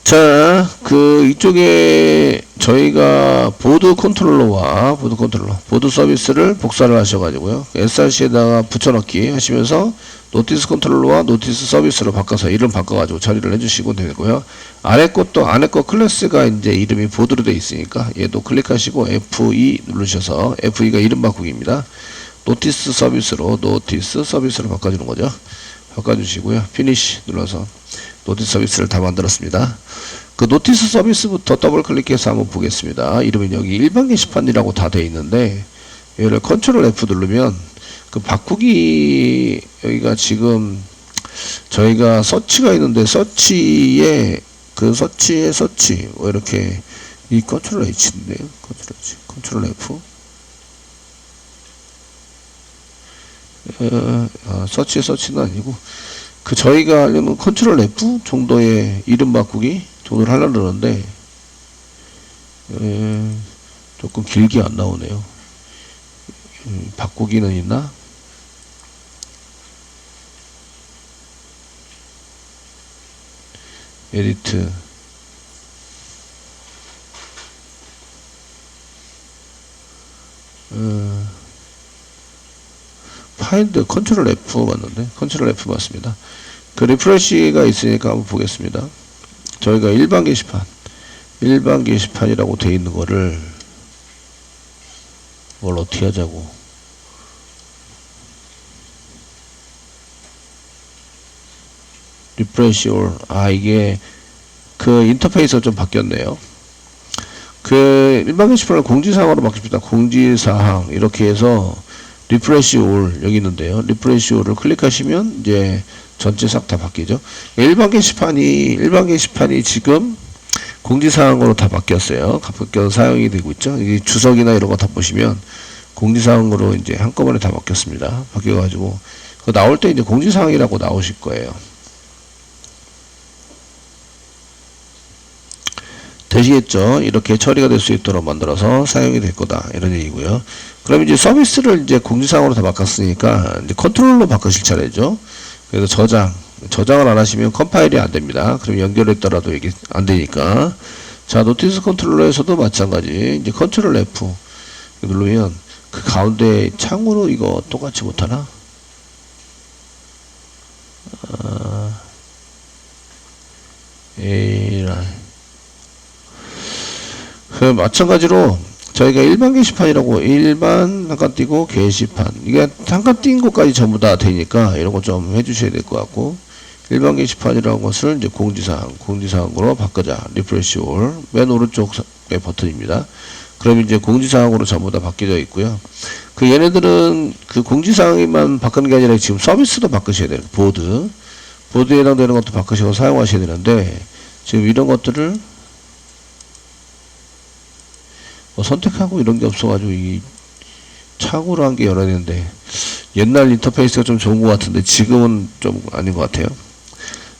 자, 이쪽에 저희가 보드 컨트롤러, 보드 서비스를 복사를 하셔가지고요. src에다가 붙여넣기 하시면서 노티스 컨트롤러와 노티스 서비스로 바꿔서 이름 바꿔가지고 처리를 해주시고 되고요. 안에 거 클래스가 이제 이름이 보드로 되어 있으니까 얘도 클릭하시고 F2 누르셔서 F2가 이름 바꾸기입니다. 노티스 서비스로 바꿔주는 거죠. 바꿔주시고요. 피니시 눌러서 노티스 서비스를 다 만들었습니다. 그 노티스 서비스부터 더블 클릭해서 한번 보겠습니다. 이름은 여기 일반 게시판이라고 다 되어 있는데 얘를 컨트롤 F 누르면 그 바꾸기 여기가 지금 저희가 서치가 있는데 서치에 서치 뭐 이렇게 이 컨트롤 H인데요. 컨트롤 F 서치는 아니고 저희가 하려면 컨트롤 F 정도의 이름 바꾸기 정도를 하려고 그러는데 조금 길게 안 나오네요. 바꾸기는 있나? 에디트 파인드 컨트롤 F 맞는데 컨트롤 F 맞습니다. 그 리프레시가 있으니까 한번 보겠습니다. 저희가 일반 게시판이라고 되어 있는 거를 뭘 어떻게 하자고. 리프레시 올 이게 그 인터페이스가 좀 바뀌었네요. 그 일반 게시판을 공지사항으로 바뀝니다. 공지사항 이렇게 해서 리프레시 올 여기 있는데요. 리프레시 올을 클릭하시면 이제 전체 싹 다 바뀌죠. 일반 게시판이 지금 공지사항으로 다 바뀌었어요. 바뀌어서 사용이 되고 있죠. 이 주석이나 이런 거 다 보시면 공지사항으로 이제 한꺼번에 다 바뀌었습니다. 바뀌어가지고 나올 때 이제 공지사항이라고 나오실 거예요. 되시겠죠? 이렇게 처리가 될 수 있도록 만들어서 사용이 될 거다. 이런 얘기고요. 그럼 이제 서비스를 이제 공지사항으로 다 바꿨으니까 이제 컨트롤로 바꾸실 차례죠. 그래서 저장을 안 하시면 컴파일이 안 됩니다. 그럼 연결했더라도 이게 안 되니까. 자, 노티스 컨트롤러에서도 마찬가지. 이제 컨트롤 F 누르면 그 가운데 창으로 이거 똑같이 못하나? 마찬가지로 저희가 일반 게시판이라고 일반 한칸 띄고 게시판 이게 한칸 띈 것까지 전부 다 되니까 이런 거 좀 해주셔야 될 것 같고 일반 게시판이라는 것을 이제 공지사항으로 바꾸자. 리프레시 올 맨 오른쪽의 버튼입니다. 그럼 이제 공지사항으로 전부 다 바뀌어 있고요. 얘네들은 그 공지사항만 바꾸는 게 아니라 지금 서비스도 바꾸셔야 돼요. 보드에 해당되는 것도 바꾸시고 사용하셔야 되는데 지금 이런 것들을 선택하고 이런 게 없어가지고 이 창으로 한 게 열어야 되는데 옛날 인터페이스가 좀 좋은 것 같은데 지금은 좀 아닌 것 같아요.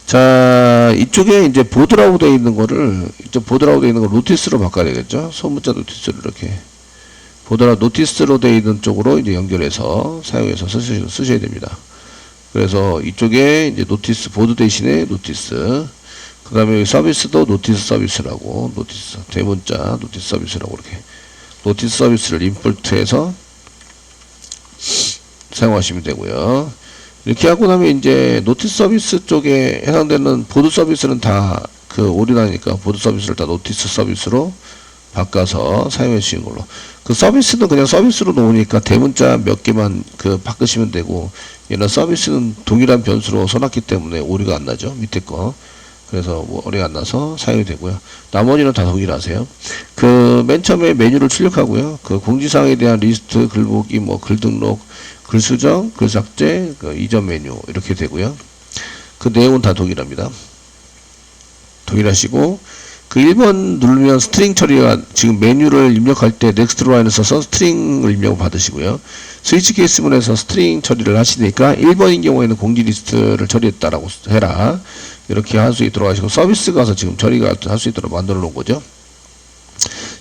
자, 이쪽에 이제 보드라고 되어 있는 거를 노티스로 바꿔야 되겠죠. 소문자 노티스로 이렇게 노티스로 되어 있는 쪽으로 이제 연결해서 사용해서 쓰셔야 됩니다. 그래서 이쪽에 이제 노티스 보드 대신에 노티스 그 다음에 서비스도 노티스 서비스라고 대문자 노티스 서비스라고 이렇게 노티스 서비스를 임포트해서 사용하시면 되고요. 이렇게 하고 나면 이제 노티스 서비스 쪽에 해당되는 보드 서비스는 다 올인하니까 보드 서비스를 다 노티스 서비스로 바꿔서 사용해 주시는 걸로. 서비스는 그냥 서비스로 놓으니까 대문자 몇 개만 바꾸시면 되고 얘는 서비스는 동일한 변수로 써놨기 때문에 오류가 안 나죠. 밑에 거. 그래서 오류가 안 나서 사용이 되고요. 나머지는 다 동일하세요. 맨 처음에 메뉴를 출력하고요. 공지사항에 대한 리스트, 글보기, 글 등록, 글 수정, 글 삭제, 이전 메뉴 이렇게 되고요. 내용은 다 동일합니다. 동일하시고 1번 누르면 스트링 처리가 지금 메뉴를 입력할 때 넥스트 라인을 써서 스트링을 입력 받으시고요. 스위치 케이스문에서 스트링 처리를 하시니까 1번인 경우에는 공지 리스트를 처리했다라고 해라. 이렇게 할 수 있도록 하시고 서비스 가서 지금 처리가 할 수 있도록 만들어 놓은 거죠.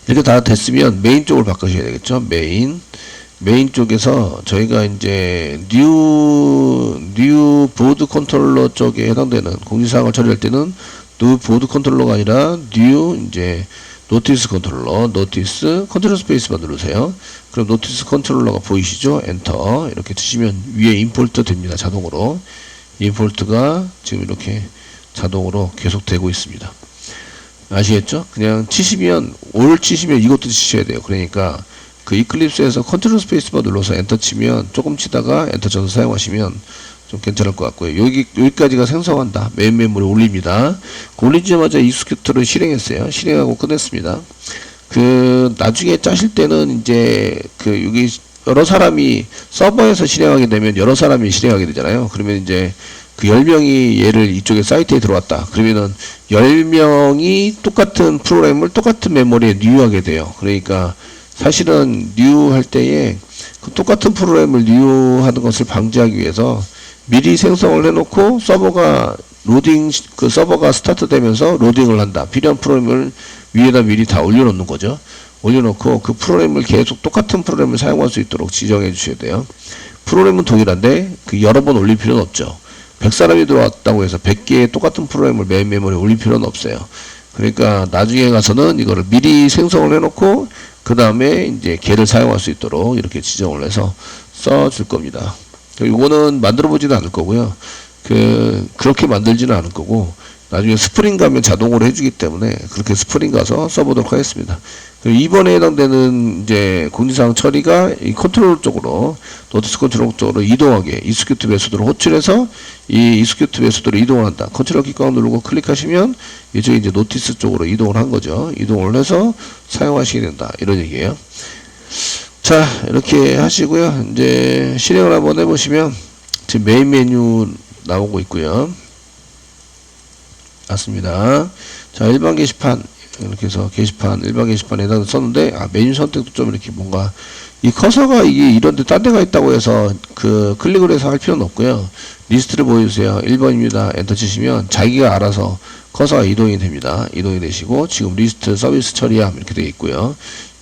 이렇게 다 됐으면 메인 쪽을 바꾸셔야 되겠죠. 메인 쪽에서 저희가 이제 뉴 보드 컨트롤러 쪽에 해당되는 공지사항을 처리할 때는 보드 컨트롤러가 아니라 new 이제 노티스 컨트롤러, 노티스 컨트롤 스페이스만 누르세요. 그럼 노티스 컨트롤러가 보이시죠? 엔터 이렇게 치시면 위에 임포트 됩니다. 자동으로 임포트가 지금 이렇게 자동으로 계속 되고 있습니다. 아시겠죠? 그냥 치시면 올 치시면 이것도 치셔야 돼요. 그러니까 그 이클립스에서 컨트롤 스페이스만 눌러서 엔터 치면 조금 치다가 엔터 쳐서 사용하시면 좀 괜찮을 것 같고요. 여기까지가 생성한다. 메인 메모리 올립니다. 올리자마자 익스큐트를 실행했어요. 실행하고 끝냈습니다. 그 나중에 짜실 때는 이제 그 여기 여러 사람이 서버에서 실행하게 되면 여러 사람이 실행하게 되잖아요. 그러면 이제 그 10명이 얘를 이쪽에 사이트에 들어왔다. 그러면은 10명이 똑같은 프로그램을 똑같은 메모리에 뉴하게 돼요. 그러니까 사실은 뉴 할 때에 그 똑같은 프로그램을 뉴하는 것을 방지하기 위해서 미리 생성을 해놓고 서버가 그 서버가 스타트 되면서 로딩을 한다. 필요한 프로그램을 위에다 미리 다 올려놓는 거죠. 올려놓고 그 프로그램을 계속 똑같은 프로그램을 사용할 수 있도록 지정해 주셔야 돼요. 프로그램은 동일한데 그 여러 번 올릴 필요는 없죠. 100사람이 들어왔다고 해서 100개의 똑같은 프로그램을 메인 메모리에 올릴 필요는 없어요. 그러니까 나중에 가서는 이거를 미리 생성을 해놓고 그 다음에 이제 걔를 사용할 수 있도록 이렇게 지정을 해서 써줄 겁니다. 이거는 만들어 보지는 않을 거고요. 그렇게 만들지는 않을 거고, 나중에 스프링 가면 자동으로 해주기 때문에 그렇게 스프링 가서 써보도록 하겠습니다. 2번에 해당되는 이제 공지사항 처리가 이 컨트롤 쪽으로, 노티스 컨트롤 쪽으로 이동하게 익스큐트 메소드로 호출해서 이 익스큐트 메소드로 이동을 한다. 컨트롤 키 꽉 누르고 클릭하시면 이쪽에 이제 노티스 쪽으로 이동을 한 거죠. 이동을 해서 사용하시게 된다. 이런 얘기예요. 자, 이렇게 하시고요. 이제 실행을 한번 해보시면 지금 메인 메뉴 나오고 있고요. 맞습니다. 자, 일반 게시판 이렇게 해서 게시판, 일반 게시판에다 썼는데, 메뉴 선택도 좀 이렇게 뭔가 이 커서가 이게 이런데 딴 데가 있다고 해서 그 클릭을 해서 할 필요는 없고요. 리스트를 보여주세요. 1번입니다. 엔터 치시면 자기가 알아서 커서가 이동이 됩니다. 이동이 되시고, 지금 리스트 서비스 처리함 이렇게 되어 있고요.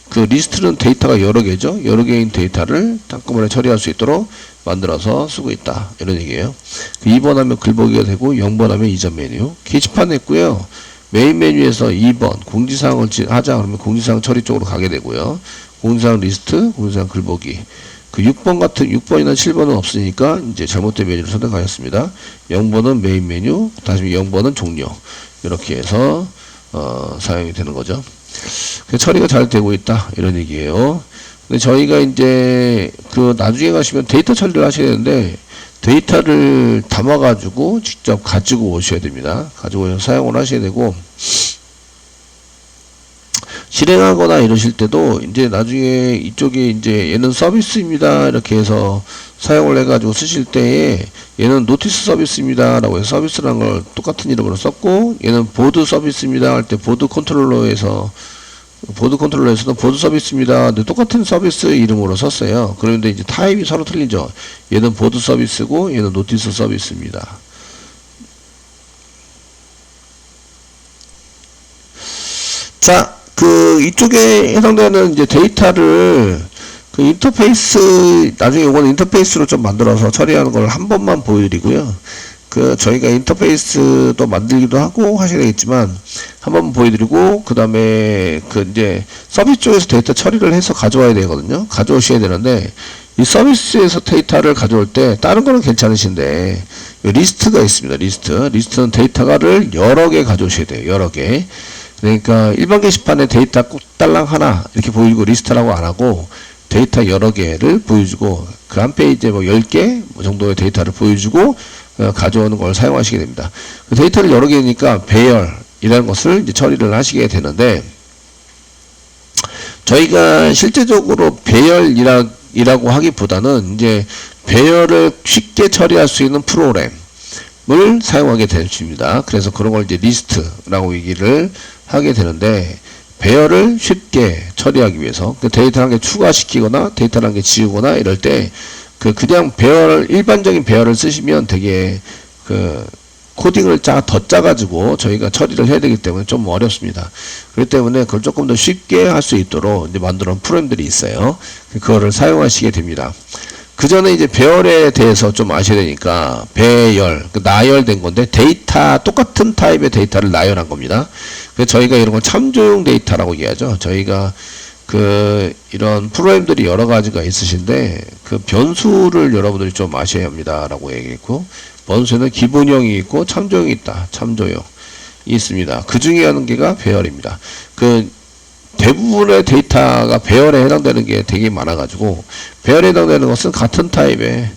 그 리스트는 데이터가 여러 개죠. 여러 개인 데이터를 한꺼번에 처리할 수 있도록 만들어서 쓰고 있다. 이런 얘기예요. 2번 하면 글보기가 되고 0번 하면 이전 메뉴. 게시판 했고요. 메인 메뉴에서 2번 공지사항을 하자 그러면 공지사항 처리 쪽으로 가게 되고요. 공지사항 리스트, 공지사항 글보기. 그 6번이나 7번은 없으니까 이제 잘못된 메뉴를 선택하였습니다. 0번은 메인 메뉴, 다시 0번은 종료. 이렇게 해서 사용이 되는 거죠. 처리가 잘 되고 있다. 이런 얘기예요. 근데 저희가 이제 그 나중에 가시면 데이터 처리를 하셔야 되는데, 데이터를 담아가지고 직접 가지고 오셔야 됩니다. 가지고 오셔서 사용을 하셔야 되고, 실행하거나 이러실 때도 이제 나중에 이쪽에 이제 얘는 서비스입니다. 이렇게 해서 사용을 해가지고 쓰실 때에 얘는 노티스 서비스입니다. 라고 해서 서비스라는 걸 똑같은 이름으로 썼고, 얘는 보드 서비스입니다. 할 때 보드 컨트롤러에서도 보드 서비스입니다. 근데 똑같은 서비스 이름으로 썼어요. 그런데 이제 타입이 서로 틀리죠. 얘는 보드 서비스고 얘는 노티스 서비스입니다. 자, 그 이쪽에 해당되는 이제 데이터를 그 인터페이스, 나중에 이거는 인터페이스로 좀 만들어서 처리하는 걸 한 번만 보여드리고요. 그 저희가 인터페이스도 만들기도 하고 하셔야 되겠지만 한번 보여드리고, 그 다음에 그 이제 서비스 쪽에서 데이터 처리를 해서 가져와야 되거든요. 가져오셔야 되는데, 이 서비스에서 데이터를 가져올 때 다른 거는 괜찮으신데 리스트가 있습니다. 리스트는 데이터를 여러 개 가져오셔야 돼요. 여러 개. 그러니까 일반 게시판에 데이터 꼭 딸랑 하나 이렇게 보이고 리스트라고 안 하고 데이터 여러 개를 보여주고, 그 한 페이지에 뭐 10개 정도의 데이터를 보여주고 가져오는 걸 사용하시게 됩니다. 그 데이터를 여러 개니까 배열이라는 것을 이제 처리를 하시게 되는데, 저희가 실제적으로 배열이라고 하기보다는 이제 배열을 쉽게 처리할 수 있는 프로그램을 사용하게 됩니다. 그래서 그런 걸 이제 리스트라고 얘기를 하게 되는데, 배열을 쉽게 처리하기 위해서 그 데이터 한 개 추가시키거나 데이터 한 개 지우거나 이럴 때 그냥 일반적인 배열을 쓰시면 되게 그 코딩을 더 짜가지고 저희가 처리를 해야 되기 때문에 좀 어렵습니다. 그렇기 때문에 그걸 조금 더 쉽게 할 수 있도록 이제 만들어 놓은 프로그램들이 있어요. 그거를 사용하시게 됩니다. 그 전에 이제 배열에 대해서 좀 아셔야 되니까, 배열, 나열된 건데, 데이터, 똑같은 타입의 데이터를 나열한 겁니다. 그래서 저희가 이런 걸 참조용 데이터라고 얘기하죠. 저희가 이런 프로그램들이 여러 가지가 있으신데, 그 변수를 여러분들이 좀 아셔야 합니다라고 얘기했고, 변수에는 기본형이 있고, 참조형이 있다. 참조형이 있습니다. 그 중에 하는 게가 배열입니다. 대부분의 데이터가 배열에 해당되는 게 되게 많아가지고, 배열에 해당되는 것은 같은 타입의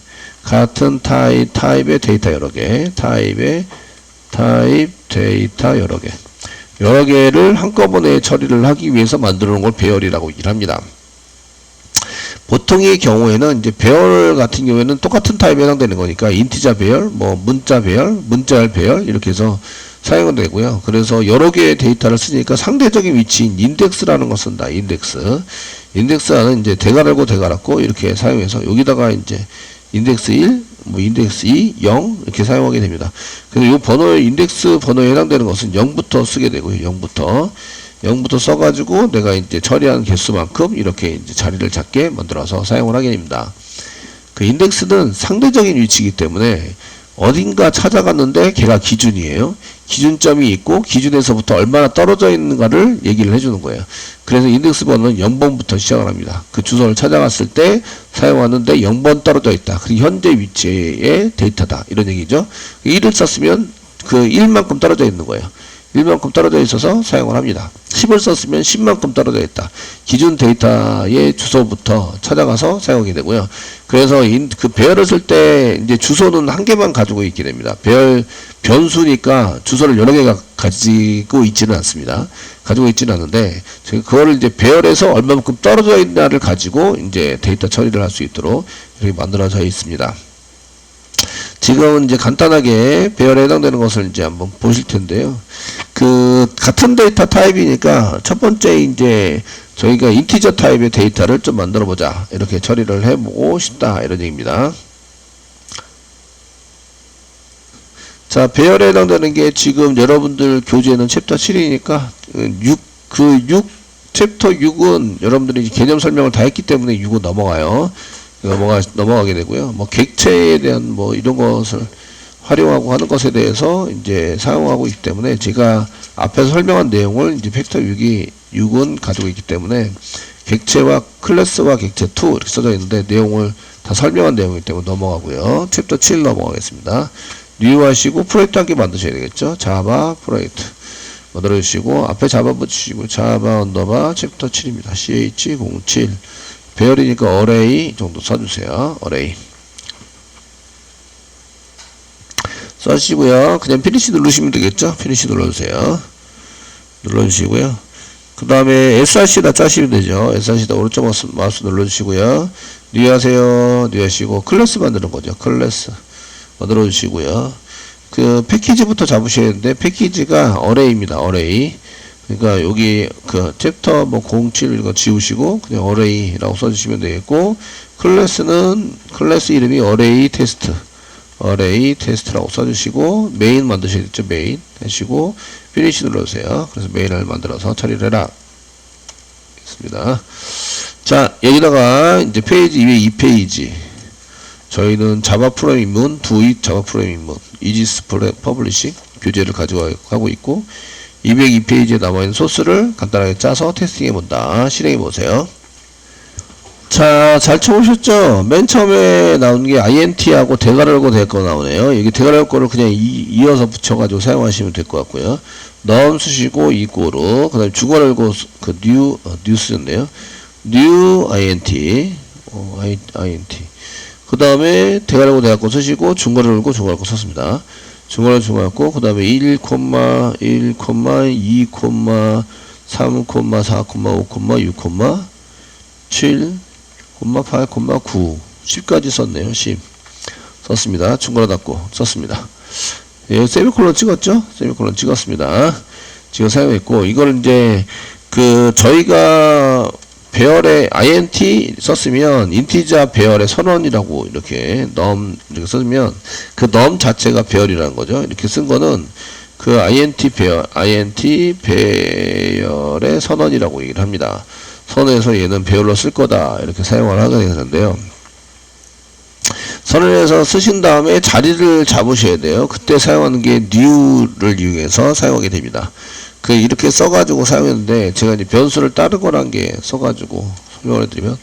데이터 여러 개, 타입 데이터 여러 개를 한꺼번에 처리를 하기 위해서 만들어 놓은 걸 배열이라고 얘기를 합니다. 보통의 경우에는 이제 배열 같은 경우에는 똑같은 타입에 해당되는 거니까 인티자 배열, 뭐 문자 배열, 문자열 배열 이렇게 해서 사용은 되고요. 그래서 여러 개의 데이터를 쓰니까 상대적인 위치인 인덱스라는 걸 쓴다. 인덱스는 이제 대괄하고 대괄하고 이렇게 사용해서 여기다가 이제 인덱스 1, 뭐 인덱스 2, 0 이렇게 사용하게 됩니다. 그래서 이 번호의 인덱스 번호에 해당되는 것은 0부터 쓰게 되고요. 0부터 써가지고 내가 이제 처리한 개수만큼 이렇게 이제 자리를 잡게 만들어서 사용을 하게 됩니다. 그 인덱스는 상대적인 위치이기 때문에 어딘가 찾아갔는데 걔가 기준이에요. 기준점이 있고 기준에서부터 얼마나 떨어져 있는가를 얘기를 해주는 거예요. 그래서 인덱스 번호는 0번부터 시작을 합니다. 그 주소를 찾아갔을 때 사용하는데 0번 떨어져 있다. 그리고 현재 위치의 데이터다. 이런 얘기죠. 1을 썼으면 그 1만큼 떨어져 있는 거예요. 1만큼 떨어져 있어서 사용을 합니다. 10을 썼으면 10만큼 떨어져 있다. 기준 데이터의 주소부터 찾아가서 사용하게 되고요. 그래서 그 배열을 쓸 때 이제 주소는 한 개만 가지고 있게 됩니다. 변수니까 주소를 여러 개가 가지고 있지는 않습니다. 가지고 있지는 않는데, 그거를 이제 배열해서 얼마만큼 떨어져 있나를 가지고 이제 데이터 처리를 할 수 있도록 이렇게 만들어져 있습니다. 지금은 이제 간단하게 배열에 해당되는 것을 이제 한번 보실 텐데요. 같은 데이터 타입이니까 첫 번째 이제 저희가 인티저 타입의 데이터를 좀 만들어 보자. 이렇게 처리를 해보고 싶다. 이런 얘기입니다. 자, 배열에 해당되는 게 지금 여러분들 교재는 챕터 7이니까 챕터 6은 여러분들이 개념 설명을 다 했기 때문에 6은 넘어가요. 넘어가게 되고요. 뭐 객체에 대한 뭐 이런 것을 활용하고 하는 것에 대해서 이제 사용하고 있기 때문에 제가 앞에서 설명한 내용을 이제 팩터 6은 가지고 있기 때문에 객체와 클래스와 객체 2 이렇게 써져 있는데 내용을 다 설명한 내용이기 때문에 넘어가고요. 챕터 7 넘어가겠습니다. 뉴 하시고 프로젝트 한 개 만드셔야 되겠죠. 자바 프로젝트 만들어 주시고 앞에 자바 붙이시고 자바 언더바 챕터 7입니다. ch07 배열이니까 어레이 정도 써주세요. 어레이 써주시고요. 그냥 피니시 누르시면 되겠죠. 피니시 눌러주세요. 눌러주시고요. 그 다음에 src에다 짜시면 되죠. src에다 오른쪽 마우스 눌러주시고요. 뉴 하세요. 뉴 하시고 클래스 만드는 거죠. 클래스 만들어 주시고요. 그 패키지부터 잡으셔야 되는데 패키지가 어레이입니다. 어레이. 그러니까 여기 챕터 뭐 07 이거 지우시고 그냥 어레이라고 써주시면 되겠고, 클래스 이름이 어레이 테스트라고 써주시고 메인 만드셔야겠죠. 메인 하시고 피니시 눌러주세요. 그래서 메인을 만들어서 처리를 해라. 있습니다. 자, 여기다가 이제 페이지 202페이지 저희는 자바 프로그램 입문, 자바 프로그램 입문, 이지스 퍼블리싱 교재를 가지고 하고 있고 202페이지에 남아있는 소스를 간단하게 짜서 테스팅해본다. 실행해보세요. 자, 잘 쳐보셨죠? 맨 처음에 나온 게 int하고 대괄호고 될 거 나오네요. 여기 대괄호 거를 그냥 이어서 붙여가지고 사용하시면 될 것 같고요. 넣음 쓰시고 이꼬로, 그 다음에 주괄호고 new 쓰셨네요. new int, 그 다음에 대괄호고 대괄호 쓰시고 중괄호고 중괄호 썼습니다. 중괄호 그 다음에 1, 1, 2, 3, 4, 5, 6, 7, 8, 9, 10까지 썼네요. 10 썼습니다. 중괄호 닫고 썼습니다. 예, 세미콜론 찍었죠? 세미콜론 찍었습니다. 지금 사용했고, 이걸 이제 저희가 배열에 int 썼으면 인티자 배열의 선언이라고 이렇게 num 이렇게 쓰면 그 num 자체가 배열이라는 거죠. 이렇게 쓴 거는 그 int 배열의 선언이라고 얘기를 합니다. 선에서 얘는 배열로 쓸 거다 이렇게 사용을 하게 되는데요. 선언해서 쓰신 다음에 자리를 잡으셔야 돼요. 그때 사용하는 게 new를 이용해서 사용하게 됩니다. 이렇게 써가지고 사용했는데, 제가 이제 변수를 다른 거란 게 써가지고 설명을 해드리면,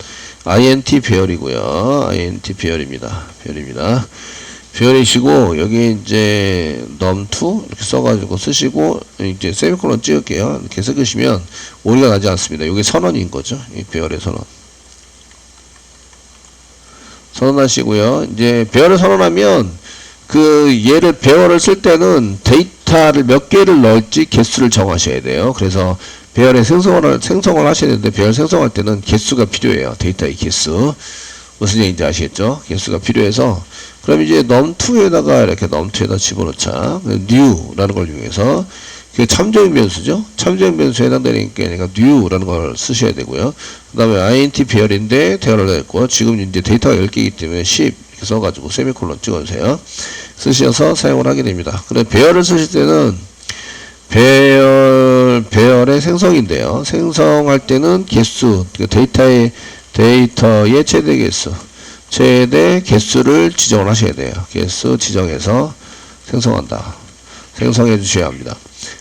int 배열이고요. int 배열입니다. 배열이시고, 여기 이제 num2 이렇게 써가지고 쓰시고, 이제 세미콜론 찍을게요. 이렇게 쓰시면 오리가 나지 않습니다. 이게 선언인 거죠. 이 배열의 선언. 선언하시고요. 이제 배열을 선언하면 얘를 배열을 쓸 때는 데이터를 몇 개를 넣을지 개수를 정하셔야 돼요. 그래서 배열의 생성을 하셔야 되는데, 배열 생성할 때는 개수가 필요해요. 데이터의 개수. 무슨 얘기인지 아시겠죠? 개수가 필요해서, 그럼 이제 num2에다가 이렇게 num2에다 집어넣자. new라는 걸 이용해서, 그게 참조형 변수죠. 참조형 변수에 해당되니까 그러니까 new라는 걸 쓰셔야 되고요. 그 다음에 int 배열인데 대화를 했고, 지금 이제 데이터가 10개이기 때문에 10 이렇게 써가지고 세미콜론 찍어주세요. 쓰셔서 사용을 하게 됩니다. 그래, 배열을 쓰실 때는 배열의 생성인데요. 생성할 때는 개수, 데이터의 최대 개수를 지정을 하셔야 돼요. 개수 지정해서 생성해 주셔야 합니다.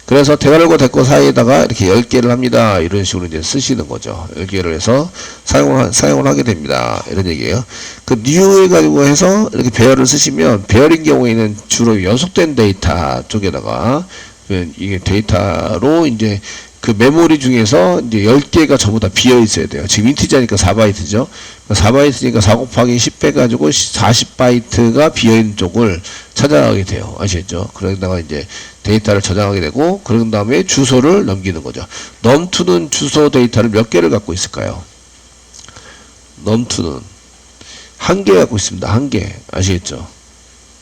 그래서 대괄호 대괄호 사이에다가 이렇게 10개를 합니다. 이런 식으로 이제 쓰시는 거죠. 10개를 해서 사용을 하게 됩니다. 이런 얘기예요. new 해가지고 해서 이렇게 배열을 쓰시면, 배열인 경우에는 주로 연속된 데이터 쪽에다가, 이게 데이터로 이제 메모리 중에서 이제 10개가 전부 다 비어 있어야 돼요. 지금 인티저니까 4바이트죠. 4바이트니까 4 곱하기 10 해가지고 40바이트가 비어있는 쪽을 찾아가게 돼요. 아시겠죠? 그러다가 이제 데이터를 저장하게 되고, 그런 다음에 주소를 넘기는 거죠. num2는 주소 데이터를 몇 개를 갖고 있을까요? num2는 1개 갖고 있습니다. 1개. 아시겠죠?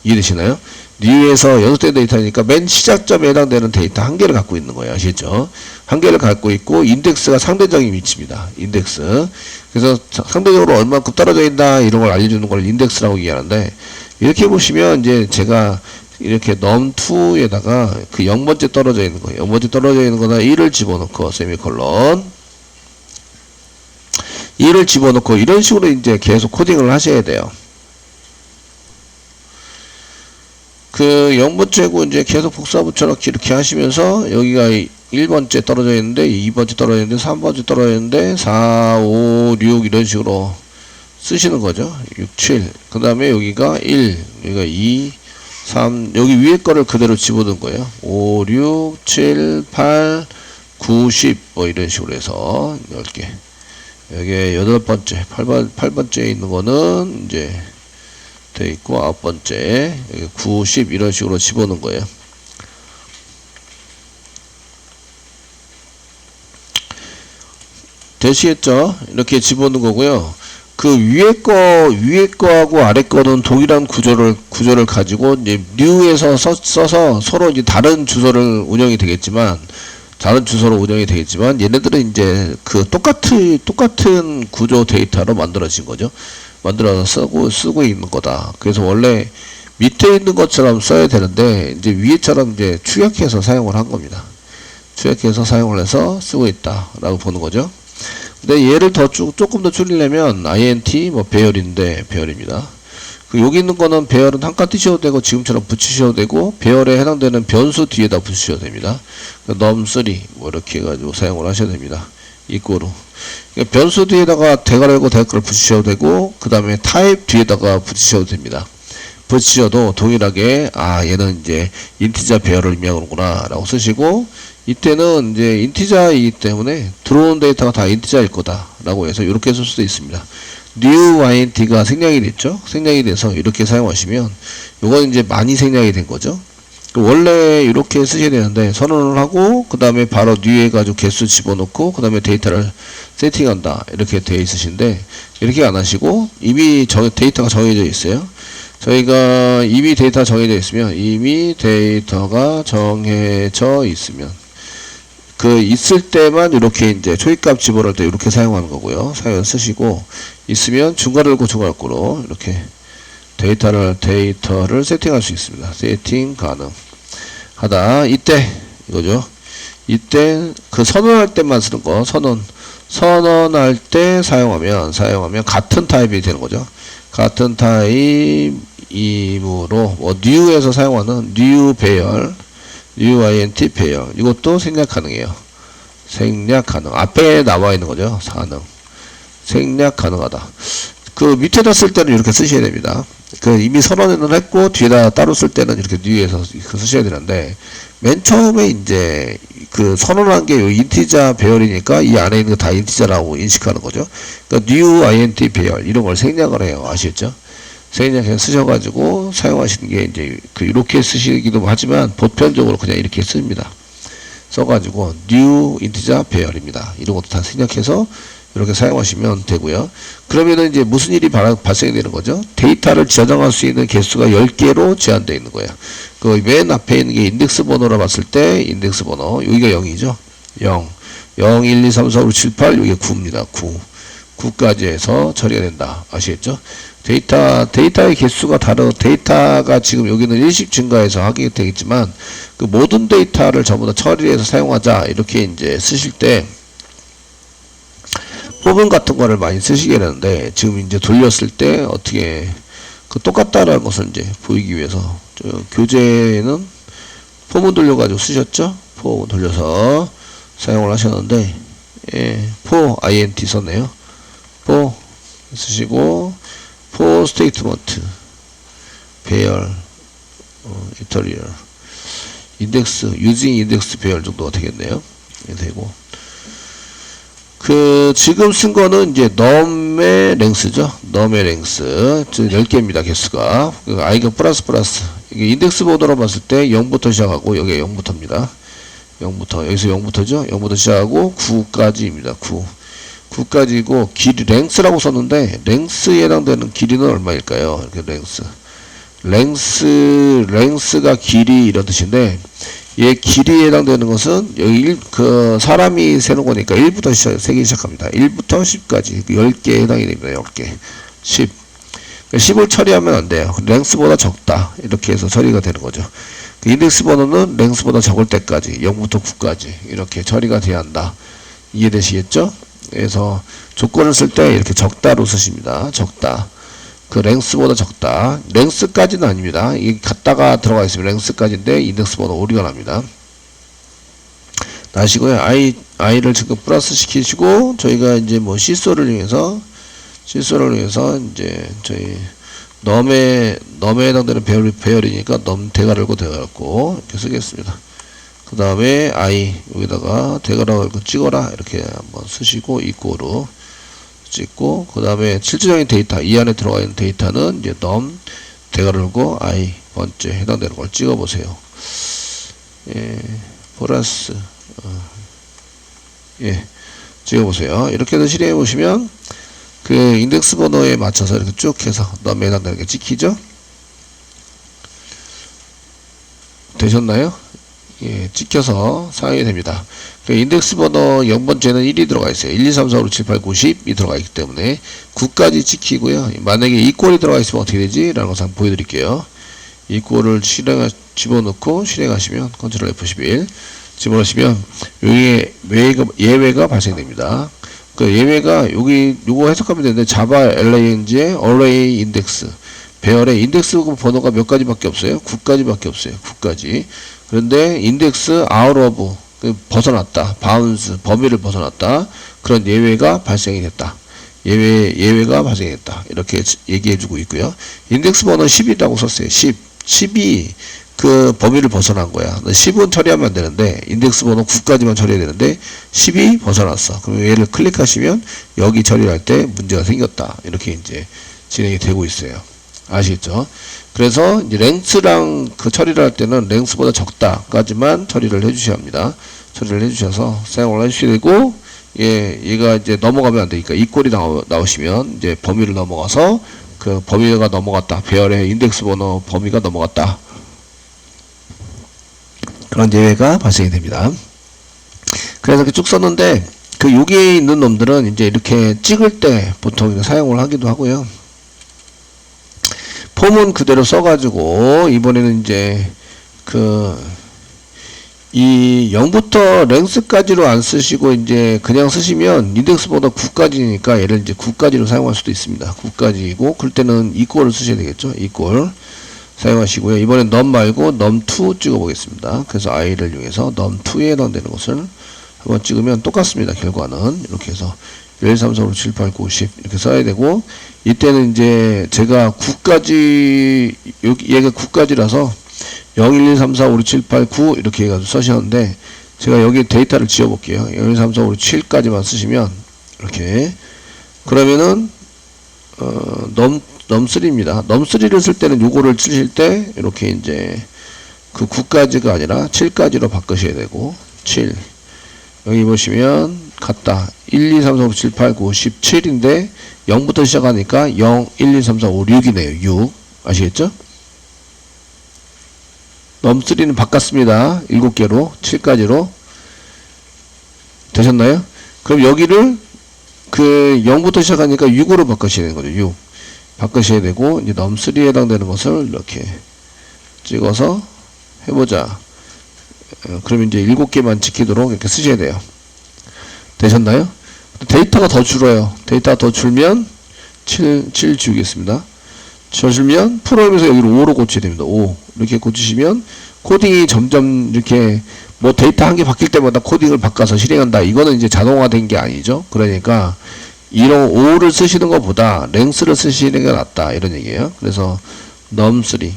이해되시나요? new에서 연속된 데이터니까 맨 시작점에 해당되는 데이터 1개를 갖고 있는 거예요. 아시겠죠? 1개를 갖고 있고, 인덱스가 상대적인 위치입니다. 인덱스. 그래서 상대적으로 얼마큼 떨어져 있나 이런 걸 알려주는 걸 인덱스라고 얘기하는데, 이렇게 보시면 이제 제가 이렇게 num2에다가 0번째 떨어져 있는 거예요. 0번째 떨어져 있는 거다 1을 집어넣고 세미콜론 1을 집어넣고, 이런 식으로 이제 계속 코딩을 하셔야 돼요. 0번째고 이제 계속 복사 붙여넣기 이렇게 하시면서, 여기가 1번째 떨어져 있는데, 2번째 떨어져 있는데, 3번째 떨어져 있는데, 4, 5, 6 이런 식으로 쓰시는 거죠. 6, 7. 그 다음에 여기가 1, 여기가 2, 3, 여기 위에 거를 그대로 집어넣은 거예요. 5, 6, 7, 8, 9, 10, 뭐 이런 식으로 해서 10개. 여기 8번째, 8번째에 있는 거는 이제 돼 있고, 9번째, 여기 9, 10 이런 식으로 집어넣은 거예요. 되시겠죠? 이렇게 집어넣은 거고요. 위에 거하고 아래 거는 동일한 구조를 가지고, 이제 new에서 써서 서로 이제 다른 주소로 운영이 되겠지만, 얘네들은 이제 똑같은 구조 데이터로 만들어진 거죠. 만들어서 쓰고 있는 거다. 그래서 원래 밑에 있는 것처럼 써야 되는데, 이제 위에처럼 이제 축약해서 사용을 한 겁니다. 축약해서 사용을 해서 쓰고 있다라고 보는 거죠. 근데 얘를 조금 더 줄이려면 int 배열입니다. 여기 있는 거는 배열은 한칸 띄셔도 되고, 지금처럼 붙이셔도 되고, 배열에 해당되는 변수 뒤에다 붙이셔도 됩니다. num3 이렇게 해가지고 사용을 하셔도 됩니다. 이꼬로 변수 뒤에다가 대괄호고 대괄호를 붙이셔도 되고, 그 다음에 타입 뒤에다가 붙이셔도 됩니다. 붙이셔도 동일하게 얘는 이제 인티저 배열을 의미하는구나 라고 쓰시고, 이때는 이제 인티저이기 때문에 들어온 데이터가 다 인티저일 거다 라고 해서 이렇게 쓸 수도 있습니다. new int가 생략이 됐죠. 생략이 돼서 이렇게 사용하시면, 이건 이제 많이 생략이 된 거죠. 원래 이렇게 쓰셔야 되는데, 선언을 하고 그 다음에 바로 new 해가지고 개수 집어넣고 그 다음에 데이터를 세팅한다 이렇게 되어 있으신데, 이렇게 안 하시고 이미 데이터가 정해져 있어요. 저희가 이미 데이터가 정해져 있으면, 있을 때만 이렇게 이제 초입값 집어넣을 때 이렇게 사용하는 거고요. 사용 쓰시고, 있으면 중괄호고 중괄호로 이렇게 데이터를 세팅할 수 있습니다. 세팅 가능하다. 이때 이거죠. 이때 선언할 때만 쓰는 거, 선언할 때 사용하면 같은 타입이 되는 거죠. 같은 타입이므로 뭐 new에서 사용하는 new 배열, new int 배열 이것도 생략 가능해요. 생략 가능. 앞에 나와 있는 거죠. 가능. 생략 가능하다. 그 밑에다 쓸 때는 이렇게 쓰셔야 됩니다. 그 이미 선언을 했고 뒤에다 따로 쓸 때는 이렇게 new에서 쓰셔야 되는데 맨 처음에 이제 그 선언한 게 인티자 배열이니까 이 안에 있는 거 다 인티자라고 인식하는 거죠. 그러니까 new int 배열 이런 걸 생략을 해요. 아시겠죠? 생략해서 쓰셔가지고 사용하시는 게 이제 그 이렇게 쓰시기도 하지만 보편적으로 그냥 이렇게 씁니다. 써가지고 new 인티자 배열입니다. 이런 것도 다 생략해서 이렇게 사용하시면 되고요. 그러면은 이제 무슨 일이 발생이 되는 거죠? 데이터를 저장할 수 있는 개수가 10개로 제한되어 있는 거예요. 그 맨 앞에 있는 게 인덱스 번호로 봤을 때 인덱스 번호 여기가 0이죠. 0, 0, 1, 2, 3, 4, 5, 6, 7, 8 여기가 9입니다. 9. 9까지 해서 처리가 된다. 아시겠죠? 데이터의 개수가 데이터가 지금 여기는 일씩 증가해서 하게 되겠지만 그 모든 데이터를 전부 다 처리해서 사용하자 이렇게 이제 쓰실 때 포문 같은 거를 많이 쓰시게 되는데 지금 이제 돌렸을 때 어떻게 그 똑같다라는 것을 이제 보이기 위해서 교재는 포문 돌려가지고 쓰셨죠? 포문 돌려서 사용을 하셨는데 for int 썼네요. for 쓰시고 for statement 배열 interior 인덱스 using 인덱스 배열 정도가 되겠네요. 되고 그 지금 쓴 거는 이제 num의 length죠. num의 length 10개입니다. 개수가 i가 플러스 이게 인덱스 보드로 봤을 때 0부터 시작하고 여기가 0부터입니다. 0부터 여기서 0부터죠. 0부터 시작하고 9까지입니다. 9까지고 길이 length라고 썼는데 length에 해당되는 길이는 얼마일까요? 이렇게 length가 길이 이런 뜻인데 얘 길이에 해당되는 것은 여기 그 사람이 세는 거니까 1부터 세기 시작합니다. 1부터 10까지 10개에 해당이 됩니다. 10개 10 10을 처리하면 안 돼요. 랭스보다 적다 이렇게 해서 처리가 되는 거죠. 그 인덱스 번호는 랭스보다 적을 때까지 0부터 9까지 이렇게 처리가 돼야 한다. 이해되시겠죠? 그래서 조건을 쓸 때 이렇게 적다로 쓰십니다. 적다. 그 랭스보다 적다. 랭스까지는 아닙니다. 이게 갖다가 들어가 있으면 랭스까지인데 인덱스 번호 오류가 납니다. 아시고요. i를 지금 플러스 시키시고 저희가 이제 뭐 시소를 이용해서 이제 저희 num에 해당되는 배열이니까 num 대괄호 걸고 이렇게 쓰겠습니다. 그 다음에 i 여기다가 대괄호 걸고 찍어라 이렇게 한번 쓰시고 이꼬로 찍고 그 다음에 실질적인 데이터 이 안에 들어가 있는 데이터는 이제 num 대괄호 걸고 i 번째 해당되는 걸 찍어 보세요. 플러스 찍어 보세요. 이렇게 해서 실행해 보시면 그 인덱스 번호에 맞춰서 이렇게 쭉 해서 num에 해당되는 게 찍히죠. 되셨나요? 찍혀서 사용이 됩니다. 그 인덱스 번호 0번째는 1이 들어가 있어요. 1, 2, 3, 4, 5, 6, 7, 8, 9, 10이 들어가 있기 때문에 9까지 찍히고요. 만약에 이 꼴이 들어가 있으면 어떻게 되지? 라는 것을 한번 보여드릴게요. 이 꼴을 집어넣고 실행하시면 컨트롤 F11 집어넣으시면 여기에 예외가 발생됩니다. 그 예외가 요거 해석하면 되는데 자바 LANG의 array index 배열의 인덱스 번호가 몇 가지밖에 없어요. 9가지밖에 없어요. 9가지. 그런데 인덱스 out of 벗어났다. 바운스 범위를 벗어났다. 그런 예외가 발생이 됐다. 예외가 발생했다. 이렇게 얘기해주고 있고요. 인덱스 번호 10이라고 썼어요. 10이 그 범위를 벗어난 거야. 10은 처리하면 안 되는데 인덱스 번호 9까지만 처리해야 되는데 10이 벗어났어. 그럼 얘를 클릭하시면 여기 처리할 때 문제가 생겼다. 이렇게 이제 진행이 되고 있어요. 아시겠죠? 그래서 이제 랭스랑 그 처리를 할 때는 랭스보다 적다까지만 처리를 해주셔야 합니다. 처리를 해주셔서 사용을 해주셔야 되고 얘가 이제 넘어가면 안 되니까 이 꼴이 나오시면 이제 범위를 넘어가서 그 범위가 넘어갔다. 배열의 인덱스 번호 범위가 넘어갔다. 그런 예외가 발생이 됩니다. 그래서 이렇게 쭉 썼는데 그 여기에 있는 놈들은 이제 이렇게 찍을 때 보통 사용을 하기도 하고요. 폼은 그대로 써가지고 이번에는 이제 그 이 0부터 랭스까지로 안 쓰시고 이제 그냥 쓰시면 인덱스보다 9까지니까 얘를 이제 9까지로 사용할 수도 있습니다. 9까지고 그럴 때는 이꼴을 쓰셔야 되겠죠. 이꼴 사용하시고요. 이번엔 num 말고 num2 찍어 보겠습니다. 그래서 i를 이용해서 num2에 해당되는 것을 한번 찍으면 똑같습니다. 결과는 이렇게 해서 1, 2, 3, 4, 5, 6, 7, 8, 9, 10 이렇게 써야 되고, 이때는 이제 제가 9까지 여기 얘가 9까지라서 0, 1, 2, 3, 4, 5, 6, 7, 8, 9 이렇게 해가지고 써셨는데, 제가 여기 데이터를 지워 볼게요. 0, 1, 2, 3, 4, 5, 6, 7까지만 쓰시면 이렇게, 그러면은 num3입니다. num3를 쓸 때는 요거를 쓰실 때 이렇게 이제 그 9까지가 아니라 7까지로 바꾸셔야 되고, 7 여기 보시면 같다. 1, 2, 3, 4, 5, 7, 8, 9, 10, 7인데 0부터 시작하니까 0, 1, 2, 3, 4, 5, 6이네요. 6 아시겠죠? num3는 바꿨습니다. 7개로 7까지로 되셨나요? 그럼 여기를 그 0부터 시작하니까 6으로 바꾸셔야 되는 거죠. 6 바꾸셔야 되고, 이제 num3에 해당되는 것을 이렇게 찍어서 해보자. 그러면 이제 7개만 지키도록 이렇게 쓰셔야 돼요. 되셨나요? 데이터가 더 줄어요. 데이터가 더 줄면 7 지우겠습니다. 줄면 프로그램에서 여기를 5로 고쳐야 됩니다. 5 이렇게 고치시면 코딩이 점점 이렇게 뭐 데이터 한 개 바뀔 때마다 코딩을 바꿔서 실행한다. 이거는 이제 자동화된 게 아니죠. 그러니까 이런 5를 쓰시는 것보다 랭스를 쓰시는 게 낫다 이런 얘기예요. 그래서 num3의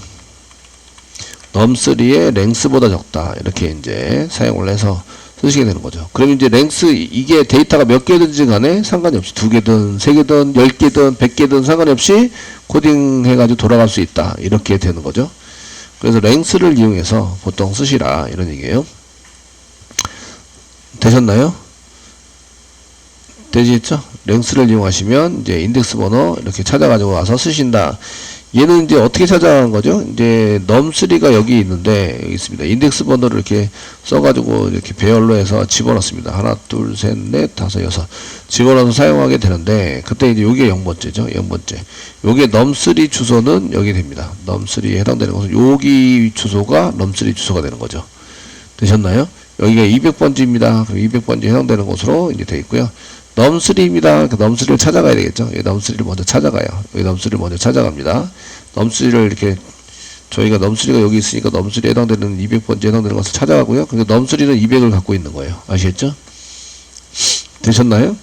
랭스보다 적다 이렇게 이제 사용을 해서 쓰시게 되는 거죠. 그럼 이제 랭스 이게 데이터가 몇 개든지 간에 상관이 없이 2개든 3개든 10개든 100개든 상관이 없이 코딩 해가지고 돌아갈 수 있다 이렇게 되는 거죠. 그래서 랭스를 이용해서 보통 쓰시라 이런 얘기예요. 되셨나요? 되시겠죠? 랭스를 이용하시면 이제 인덱스 번호 이렇게 찾아가지고 와서 쓰신다. 얘는 이제 어떻게 찾아가는 거죠? 이제 num3가 여기 있는데, 여기 있습니다. 인덱스 번호를 이렇게 써가지고 이렇게 배열로 해서 집어넣습니다. 하나, 둘, 셋, 넷, 다섯, 여섯. 집어넣어서 사용하게 되는데, 그때 이제 요게 0번째죠. 0번째. 요게 num3 주소는 여기 됩니다. num3에 해당되는 것은 여기 주소가 num3 주소가 되는 거죠. 되셨나요? 여기가 200번지입니다. 그럼 200번지에 해당되는 곳으로 이제 되어 있고요. num3입니다. num3를 찾아가야 되겠죠. 여기 num3를 먼저 찾아가요. 여기 num3를 먼저 찾아갑니다. num3를 이렇게 저희가 num3가 여기 있으니까 num3에 해당되는 200번지에 해당되는 것을 찾아가고요. 근데 num3는 200을 갖고 있는 거예요. 아시겠죠? 되셨나요?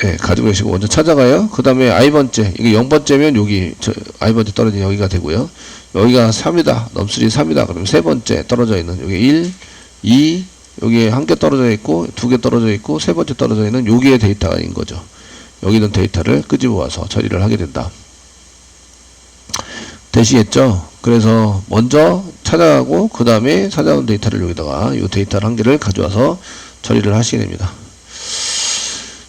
네, 가지고 계시고 먼저 찾아가요. 그 다음에 i번째, 이게 0번째면 여기 i번째 떨어진 여기가 되고요. 여기가 3이다. num3 3이다. 그러면 세 번째 떨어져 있는 여기 1, 2 여기에 한 개 떨어져 있고, 2개 떨어져 있고, 세 번째 떨어져 있는 여기에 데이터가 있는 거죠. 여기 있는 데이터를 끄집어 와서 처리를 하게 된다. 되시겠죠? 그래서 먼저 찾아가고, 그 다음에 찾아온 데이터를 여기다가 이 데이터를 한 개를 가져와서 처리를 하시게 됩니다.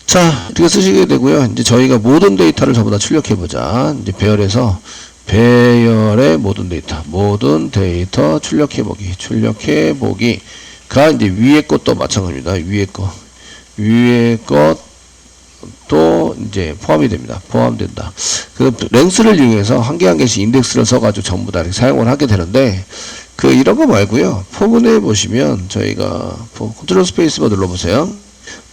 자, 이렇게 쓰시게 되고요. 이제 저희가 모든 데이터를 전부 다 출력해보자. 이제 배열에서 배열의 모든 데이터 출력해보기. 가 이제 위에 것도 마찬가지입니다. 위에 것도 이제 포함이 됩니다. 포함된다. 그 랭스를 이용해서 한 개 한 개씩 인덱스를 써가지고 전부 다 이렇게 사용을 하게 되는데, 그 이런 거 말고요. 포문에 보시면 저희가 컨트롤 스페이스바 눌러보세요.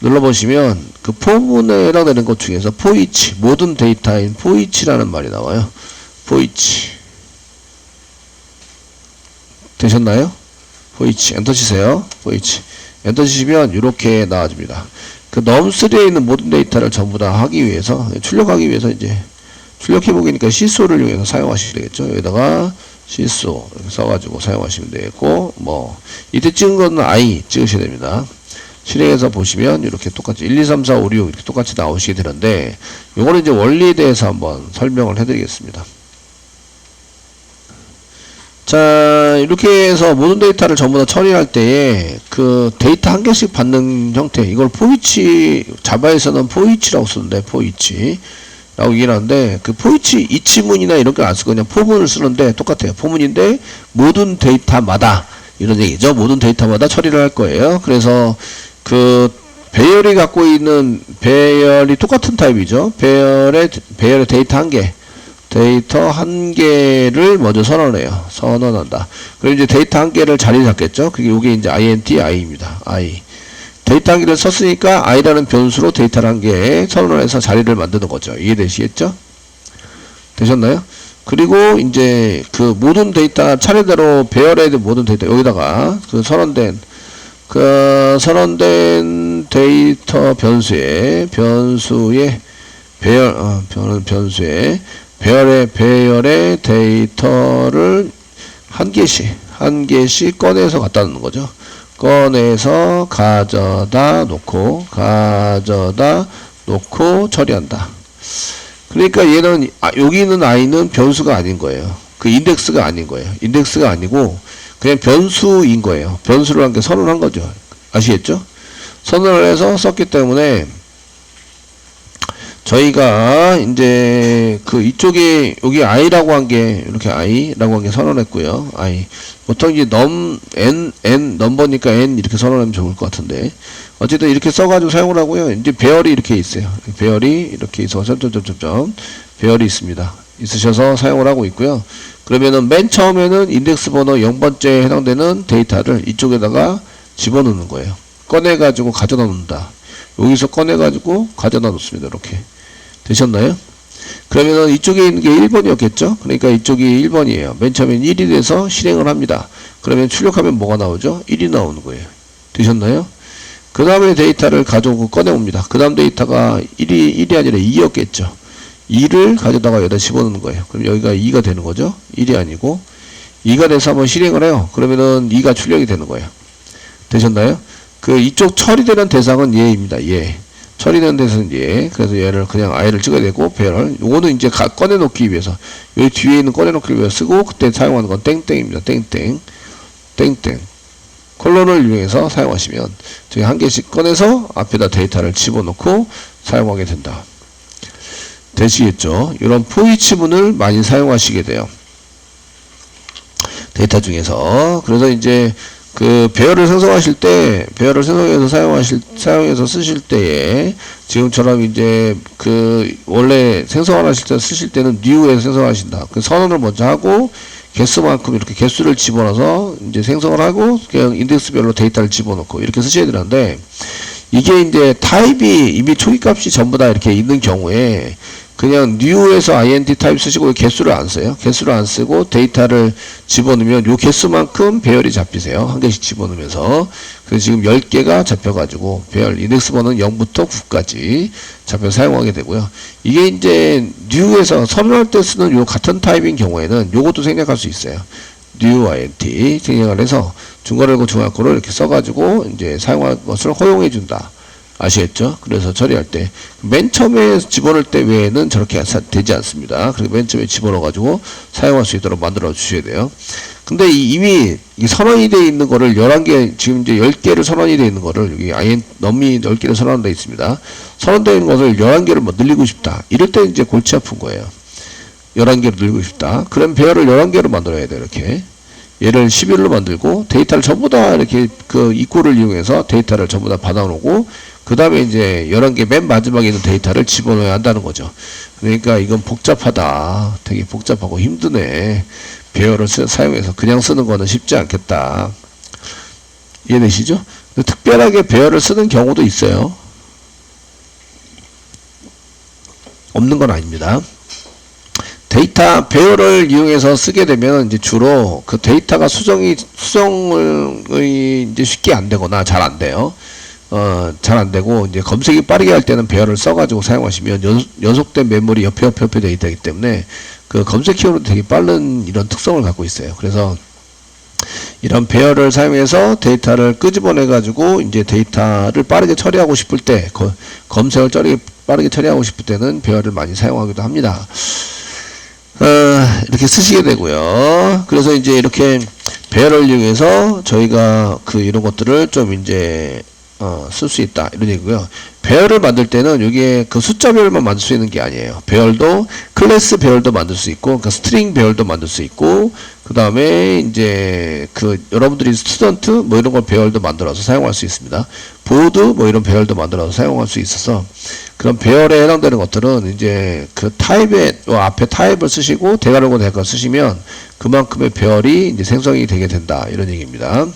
눌러보시면 그 포문에 해당되는 것 중에서 포이치, 모든 데이터인 포이치라는 말이 나와요. 포이치 되셨나요? 포이치 엔터 치세요. 포이치 엔터 치시면 이렇게 나와줍니다. 그 num3에 있는 모든 데이터를 전부 다 하기 위해서, 출력하기 위해서 이제 출력해 보기니까 시소를 이용해서 사용하시면 되겠죠. 여기다가 시소 이렇게 써가지고 사용하시면 되겠고, 뭐 이때 찍은 거는 i 찍으셔야 됩니다. 실행해서 보시면 이렇게 똑같이 1, 2, 3, 4, 5, 6 이렇게 똑같이 나오시게 되는데, 요거는 이제 원리에 대해서 한번 설명을 해드리겠습니다. 자, 이렇게 해서 모든 데이터를 전부 다 처리할 때에 그 데이터 한 개씩 받는 형태, 이걸 포이치, 자바에서는 포이치라고 쓰는데, 포이치라고 얘기를 하는데, 그 포이치 이치문이나 이런 걸 안 쓰고 그냥 포문을 쓰는데 똑같아요. 포문인데 모든 데이터마다 이런 얘기죠. 모든 데이터마다 처리를 할 거예요. 그래서 그 배열이 갖고 있는 배열이 똑같은 타입이죠. 배열의 데이터 한 개, 데이터 한 개를 먼저 선언해요. 선언한다. 그럼 이제 데이터 한 개를 자리 잡겠죠? 그게 요게 이제 int i입니다. i. 데이터 한 개를 썼으니까 i라는 변수로 데이터를 한 개에 선언을 해서 자리를 만드는 거죠. 이해되시겠죠? 되셨나요? 그리고 이제 그 모든 데이터 차례대로 배열해야 될 모든 데이터 여기다가 그 선언된 데이터 변수의 배열의 데이터를 한 개씩 꺼내서 갖다 놓는 거죠. 꺼내서 가져다 놓고 처리한다. 그러니까 얘는 여기 있는 i는 변수가 아닌 거예요. 그 인덱스가 아닌 거예요. 인덱스가 아니고 그냥 변수인 거예요. 변수를 한 개 선언한 거죠. 아시겠죠? 선언을 해서 썼기 때문에 저희가 이제 그 이쪽에 여기 i라고 한 게 이렇게 i라고 한 게 선언했고요. i 보통 이제 넘버니까 n 이렇게 선언하면 좋을 것 같은데 어쨌든 이렇게 써가지고 사용을 하고요. 이제 배열이 이렇게 있어요. 배열이 이렇게 있어서 점점점점 배열이 있습니다. 있으셔서 사용을 하고 있고요. 그러면은 맨 처음에는 인덱스 번호 0번째에 해당되는 데이터를 이쪽에다가 집어넣는 거예요. 꺼내가지고 가져다 놓는다. 여기서 꺼내가지고 가져다 놓습니다. 이렇게. 되셨나요? 그러면은 이쪽에 있는 게 1번이었겠죠? 그러니까 이쪽이 1번이에요. 맨 처음엔 1이 돼서 실행을 합니다. 그러면 출력하면 뭐가 나오죠? 1이 나오는 거예요. 되셨나요? 그 다음에 데이터를 가져오고 꺼내옵니다. 그 다음 데이터가 1이 아니라 2였겠죠? 2를 가져다가 여기다 집어넣는 거예요. 그럼 여기가 2가 되는 거죠? 1이 아니고 2가 돼서 한번 실행을 해요. 그러면은 2가 출력이 되는 거예요. 되셨나요? 그 이쪽 처리되는 대상은 얘입니다. 얘. 처리되는 대상은 얘. 그래서 얘를 그냥 i를 찍어야 되고 배열. 요거는 이제 꺼내놓기 위해서 여기 뒤에 있는 꺼내놓기 위해서 쓰고 그때 사용하는 건 땡땡입니다. 땡땡. 콜론을 이용해서 사용하시면 저희 한 개씩 꺼내서 앞에다 데이터를 집어넣고 사용하게 된다. 되시겠죠? 이런 포이치문을 많이 사용하시게 돼요. 데이터 중에서. 그래서 이제 그 배열을 생성하실 때, 배열을 생성해서 사용해서 쓰실 때에, 지금처럼 이제 그 원래 생성하실 때 쓰실 때는 new에서 생성하신다. 그 선언을 먼저 하고, 개수만큼 이렇게 개수를 집어넣어서 이제 생성을 하고, 그냥 인덱스별로 데이터를 집어넣고 이렇게 쓰셔야 되는데, 이게 이제 타입이 이미 초기 값이 전부 다 이렇게 있는 경우에, 그냥 new에서 int 타입 쓰시고 개수를 안 써요. 개수를 안 쓰고 데이터를 집어넣으면 요 개수만큼 배열이 잡히세요. 한 개씩 집어넣으면서. 그래서 지금 10개가 잡혀가지고 배열 인덱스 번호는 0부터 9까지 잡혀 사용하게 되고요. 이게 이제 new에서 선언할 때 쓰는 요 같은 타입인 경우에는 요것도 생략할 수 있어요. new int 생략을 해서 중괄호고 중괄호를 이렇게 써가지고 이제 사용할 것을 허용해 준다. 아시겠죠? 그래서 처리할 때 맨 처음에 집어넣을 때 외에는 저렇게 되지 않습니다. 그리고 맨 처음에 집어넣어가지고 사용할 수 있도록 만들어 주셔야 돼요. 근데 이미 선언이 되어 있는 거를 11개, 지금 이제 10개를 선언이 되어 있는 거를 여기 넘이 10개를 선언되어 있습니다. 선언되어 있는 것을 11개를 뭐 늘리고 싶다. 이럴 때 이제 골치 아픈 거예요. 11개로 늘리고 싶다. 그럼 배열을 11개로 만들어야 돼요. 이렇게. 얘를 11로 만들고 데이터를 전부 다 이렇게 그 이꼴을 이용해서 데이터를 전부 다 받아놓고 그 다음에 이제 11개 맨 마지막에 있는 데이터를 집어넣어야 한다는 거죠. 그러니까 이건 복잡하다. 되게 복잡하고 힘드네. 배열을 사용해서 그냥 쓰는 거는 쉽지 않겠다. 이해되시죠? 특별하게 배열을 쓰는 경우도 있어요. 없는 건 아닙니다. 데이터 배열을 이용해서 쓰게 되면 이제 주로 그 데이터가 수정이 이제 쉽게 안 되거나 잘 안 돼요. 잘 안 되고 이제 검색이 빠르게 할 때는 배열을 써가지고 사용하시면 연속된 메모리 옆에 되어 있기 때문에 그 검색 키워드 되게 빠른 이런 특성을 갖고 있어요. 그래서 이런 배열을 사용해서 데이터를 끄집어내 가지고 이제 데이터를 빠르게 처리하고 싶을 때 검색을 빠르게 처리하고 싶을 때는 배열을 많이 사용하기도 합니다. 이렇게 쓰시게 되고요. 그래서 이제 이렇게 배열을 이용해서 저희가 이런 것들을 좀 이제 쓸 수 있다 이런 얘기고요. 배열을 만들 때는 여기에 그 숫자 배열만 만들 수 있는 게 아니에요. 배열도 클래스 배열도 만들 수 있고, 그러니까 스트링 배열도 만들 수 있고, 그 다음에 이제 여러분들이 스튜던트 뭐 이런 걸 배열도 만들어서 사용할 수 있습니다. 보드 뭐 이런 배열도 만들어서 사용할 수 있어서 그런 배열에 해당되는 것들은 이제 그 타입의 앞에 타입을 쓰시고 대괄호고 대괄호 쓰시면 그만큼의 배열이 이제 생성이 되게 된다 이런 얘기입니다.